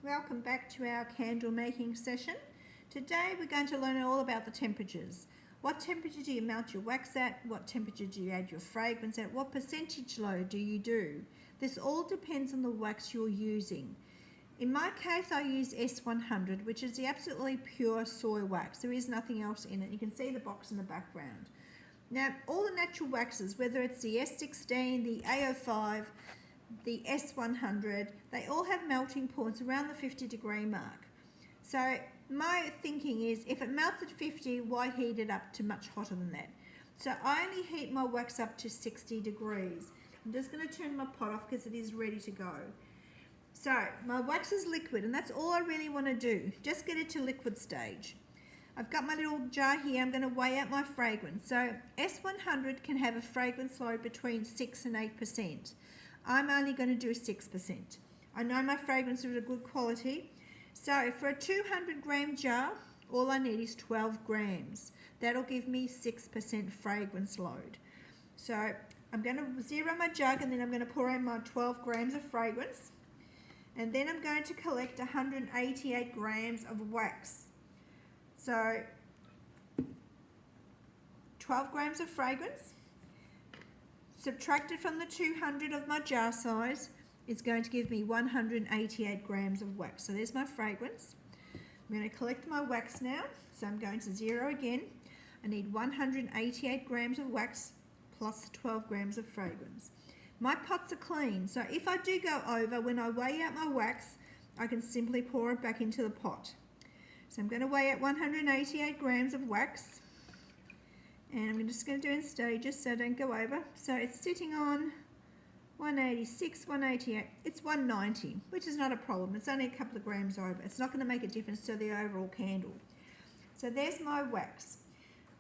Welcome back to our candle making session. Today we're going to learn all about the temperatures. What temperature do you melt your wax at? What temperature do you add your fragrance at? What percentage load do you do? This all depends on the wax you're using. In my case I use S100, which is the absolutely pure soy wax. There is nothing else in it. You can see the box in the background. Now all the natural waxes, whether it's the S16, the A05, the S100, they all have melting points around the 50-degree mark. So my thinking is, if it melts at 50, why heat it up to much hotter than that? So I only heat my wax up to 60 degrees. I'm just going to turn my pot off because it is ready to go. So my wax is liquid, and that's all I really want to do. Just get it to liquid stage. I've got my little jar here. I'm going to weigh out my fragrance. So S100 can have a fragrance load between 6 and 8%. I'm only going to do 6%. I know my fragrance is of good quality. So for a 200 gram jar, all I need is 12 grams. That'll give me 6% fragrance load. So I'm going to zero my jug, and then I'm going to pour in my 12 grams of fragrance. And then I'm going to collect 188 grams of wax. So 12 grams of fragrance, subtracted from the 200 of my jar size, is going to give me 188 grams of wax. So there's my fragrance. I'm going to collect my wax now. So I'm going to zero again. I need 188 grams of wax plus 12 grams of fragrance. My pots are clean, so if I do go over, when I weigh out my wax, I can simply pour it back into the pot. So I'm going to weigh out 188 grams of wax. And I'm just going to do it in stages so I don't go over. So it's sitting on 186, 188, it's 190, which is not a problem. It's only a couple of grams over. It's not going to make a difference to the overall candle. So there's my wax.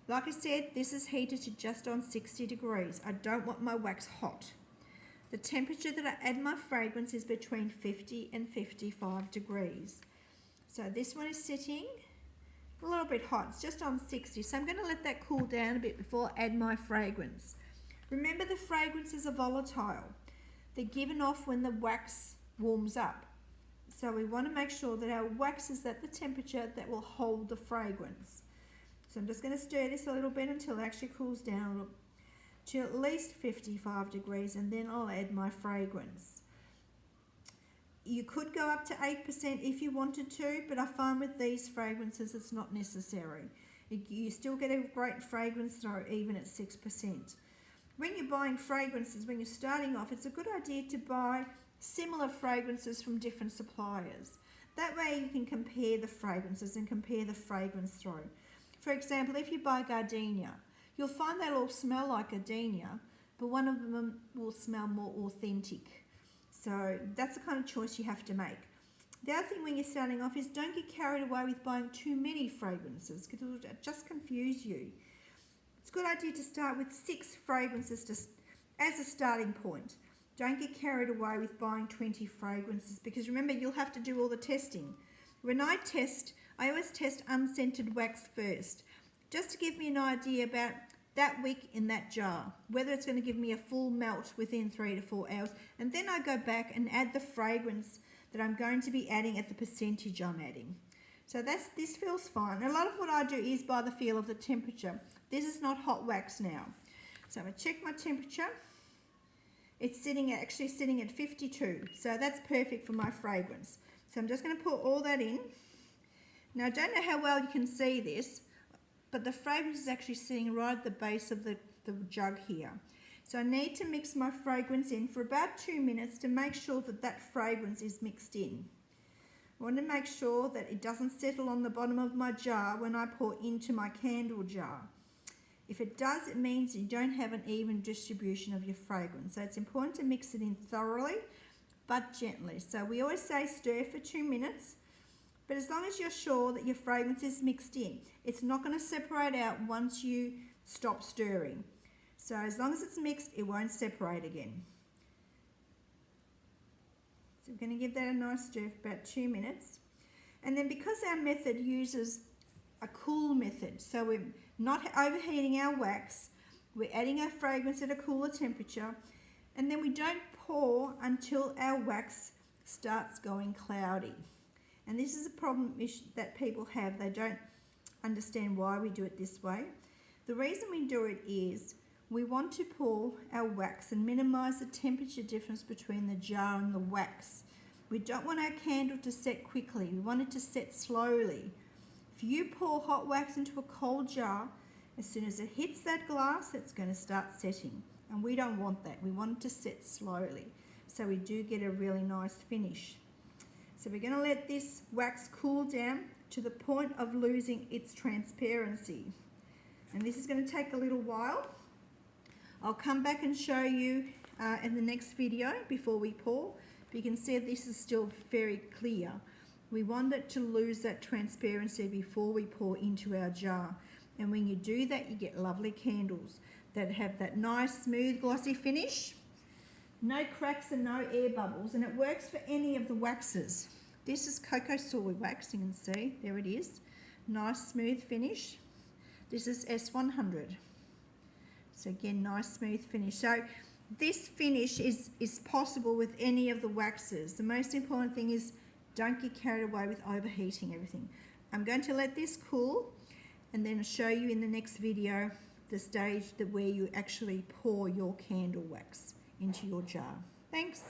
Like I said, this is heated to just on 60 degrees. I don't want my wax hot. The temperature that I add my fragrance is between 50 and 55 degrees. So this one is sitting a little bit hot. It's just on 60. So I'm going to let that cool down a bit before I add my fragrance. Remember, the fragrances are volatile. They're given off when the wax warms up. So we want to make sure that our wax is at the temperature that will hold the fragrance. So I'm just going to stir this a little bit until it actually cools down to at least 55 degrees, and then I'll add my fragrance. You could go up to 8% if you wanted to, but I find with these fragrances it's not necessary. You still get a great fragrance though, even at 6%. When you're buying fragrances, when you're starting off, it's a good idea to buy similar fragrances from different suppliers. That way you can compare the fragrances and compare the fragrance through. For example, if you buy gardenia, you'll find they'll all smell like gardenia, but one of them will smell more authentic. So that's the kind of choice you have to make. The other thing when you're starting off is don't get carried away with buying too many fragrances, because it'll just confuse you. It's a good idea to start with 6 fragrances as a starting point. Don't get carried away with buying 20 fragrances, because remember, you'll have to do all the testing. When I test, I always test unscented wax first, just to give me an idea about that wick in that jar, whether it's going to give me a full melt within 3 to 4 hours, and then I go back and add the fragrance that I'm going to be adding at the percentage I'm adding. So this feels fine. A lot of what I do is by the feel of the temperature. This is not hot wax now. So I'm going to check my temperature. It's actually sitting at 52, so that's perfect for my fragrance. So I'm just going to pour all that in. Now I don't know how well you can see this, but the fragrance is actually sitting right at the base of the jug here. So I need to mix my fragrance in for about 2 minutes to make sure that that fragrance is mixed in. I want to make sure that it doesn't settle on the bottom of my jar when I pour into my candle jar. If it does, it means you don't have an even distribution of your fragrance. So it's important to mix it in thoroughly, but gently. So we always say stir for 2 minutes. But as long as you're sure that your fragrance is mixed in, it's not going to separate out once you stop stirring. So as long as it's mixed, it won't separate again. So we're going to give that a nice stir for about 2 minutes. And then because our method uses a cool method, so we're not overheating our wax, we're adding our fragrance at a cooler temperature, and then we don't pour until our wax starts going cloudy. And this is a problem that people have. They don't understand why we do it this way. The reason we do it is we want to pour our wax and minimize the temperature difference between the jar and the wax. We don't want our candle to set quickly. We want it to set slowly. If you pour hot wax into a cold jar, as soon as it hits that glass, it's going to start setting. And we don't want that. We want it to set slowly. So we do get a really nice finish. So we're going to let this wax cool down to the point of losing its transparency. And this is going to take a little while. I'll come back and show you in the next video before we pour. But you can see this is still very clear. We want it to lose that transparency before we pour into our jar. And when you do that, you get lovely candles that have that nice, smooth, glossy finish. No cracks and no air bubbles. And it works for any of the waxes. This is cocoa soy wax, you can see. There it is. Nice, smooth finish. This is S100. So again, nice, smooth finish. So this finish is possible with any of the waxes. The most important thing is don't get carried away with overheating everything. I'm going to let this cool and then show you in the next video the stage where you actually pour your candle wax into your jar. Thanks.